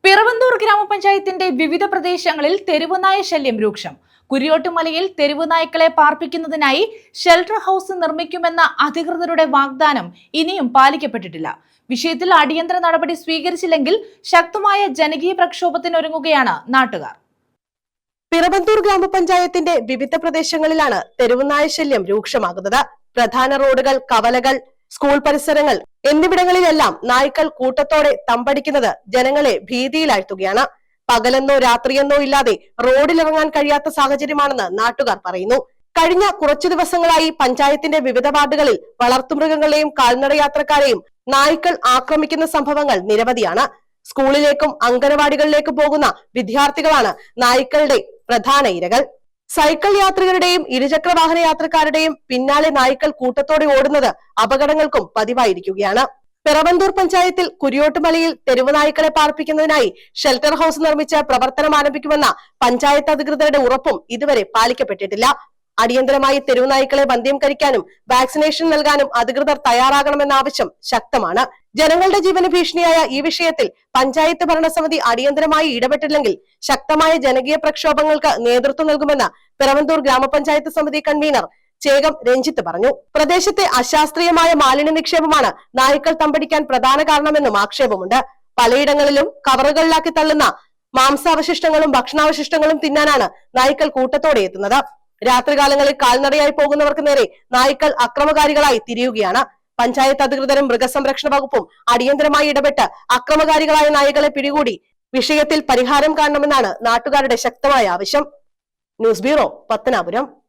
പിറവന്തൂർ ഗ്രാമപഞ്ചായത്തിന്റെ വിവിധ പ്രദേശങ്ങളിൽ തെരുവുനായ ശല്യം രൂക്ഷം. കുരിയോട്ടുമലയിൽ തെരുവുനായ്ക്കളെ പാർപ്പിക്കുന്നതിനായി ഷെൽട്ടർ ഹൌസ് നിർമ്മിക്കുമെന്ന അധികൃതരുടെ വാഗ്ദാനം ഇനിയും പാലിക്കപ്പെട്ടിട്ടില്ല. വിഷയത്തിൽ അടിയന്തര നടപടി സ്വീകരിച്ചില്ലെങ്കിൽ ശക്തമായ ജനകീയ പ്രക്ഷോഭത്തിനൊരുങ്ങുകയാണ് നാട്ടുകാർ. പിറവന്തൂർ ഗ്രാമപഞ്ചായത്തിന്റെ വിവിധ പ്രദേശങ്ങളിലാണ് തെരുവുനായ ശല്യം രൂക്ഷമാകുന്നത്. പ്രധാന റോഡുകൾ, കവലകൾ, സ്കൂൾ പരിസരങ്ങൾ എന്നിവിടങ്ങളിലെല്ലാം നായ്ക്കൾ കൂട്ടത്തോടെ തമ്പടിക്കുന്നത് ജനങ്ങളെ ഭീതിയിലാഴ്ത്തുകയാണ്. പകലെന്നോ രാത്രിയെന്നോ ഇല്ലാതെ റോഡിലിറങ്ങാൻ കഴിയാത്ത സാഹചര്യമാണെന്ന് നാട്ടുകാർ പറയുന്നു. കഴിഞ്ഞ കുറച്ചു ദിവസങ്ങളായി പഞ്ചായത്തിന്റെ വിവിധ വാർഡുകളിൽ വളർത്തുമൃഗങ്ങളെയും കാൽനടയാത്രക്കാരെയും നായ്ക്കൾ ആക്രമിക്കുന്ന സംഭവങ്ങൾ നിരവധിയാണ്. സ്കൂളിലേക്കും അംഗനവാടികളിലേക്കും പോകുന്ന വിദ്യാർത്ഥികളാണ് നായ്ക്കളുടെ പ്രധാന ഇരകൾ. സൈക്കിൾ യാത്രികരുടെയും ഇരുചക്ര വാഹന യാത്രക്കാരുടെയും പിന്നാലെ നായ്ക്കൾ കൂട്ടത്തോടെ ഓടുന്നത് അപകടങ്ങൾക്കും പതിവായിരിക്കുകയാണ്. പിറവന്തൂർ പഞ്ചായത്തിൽ കുരിയോട്ടുമലയിൽ തെരുവുനായ്ക്കളെ പാർപ്പിക്കുന്നതിനായി ഷെൽട്ടർ ഹൌസ് നിർമ്മിച്ച് പ്രവർത്തനം ആരംഭിക്കുമെന്ന പഞ്ചായത്ത് അധികൃതരുടെ ഉറപ്പും ഇതുവരെ പാലിക്കപ്പെട്ടിട്ടില്ല. അടിയന്തരമായി തെരുവുനായ്ക്കളെ വന്ധ്യംകരിക്കാനും വാക്സിനേഷൻ നൽകാനും അധികൃതർ തയ്യാറാകണമെന്ന ആവശ്യം ശക്തമാണ്. ജനങ്ങളുടെ ജീവന ഭീഷണിയായ ഈ വിഷയത്തിൽ പഞ്ചായത്ത് ഭരണസമിതി അടിയന്തരമായി ഇടപെട്ടില്ലെങ്കിൽ ശക്തമായ ജനകീയ പ്രക്ഷോഭങ്ങൾക്ക് നേതൃത്വം നൽകുമെന്ന് പിറവന്തൂർ ഗ്രാമപഞ്ചായത്ത് സമിതി കൺവീനർ ചേകം രഞ്ജിത്ത് പറഞ്ഞു. പ്രദേശത്തെ അശാസ്ത്രീയമായ മാലിന്യ നിക്ഷേപമാണ് നായ്ക്കൾ തമ്പടിക്കാൻ പ്രധാന കാരണമെന്നും ആക്ഷേപമുണ്ട്. പലയിടങ്ങളിലും കവറുകളിലാക്കി തള്ളുന്ന മാംസാവശിഷ്ടങ്ങളും ഭക്ഷണാവശിഷ്ടങ്ങളും തിന്നാനാണ് നായ്ക്കൾ കൂട്ടത്തോടെ എത്തുന്നത്. രാത്രികാലങ്ങളിൽ കാൽനടയായി പോകുന്നവർക്ക് നേരെ നായ്ക്കൾ അക്രമകാരികളായി തിരിയുകയാണ്. പഞ്ചായത്ത് അധികൃതരും മൃഗസംരക്ഷണ വകുപ്പും അടിയന്തരമായി ഇടപെട്ട് അക്രമകാരികളായ നായ്ക്കളെ പിടികൂടി വിഷയത്തിൽ പരിഹാരം കാണണമെന്നാണ് നാട്ടുകാരുടെ ശക്തമായ ആവശ്യം. News bureau, Pathanapuram.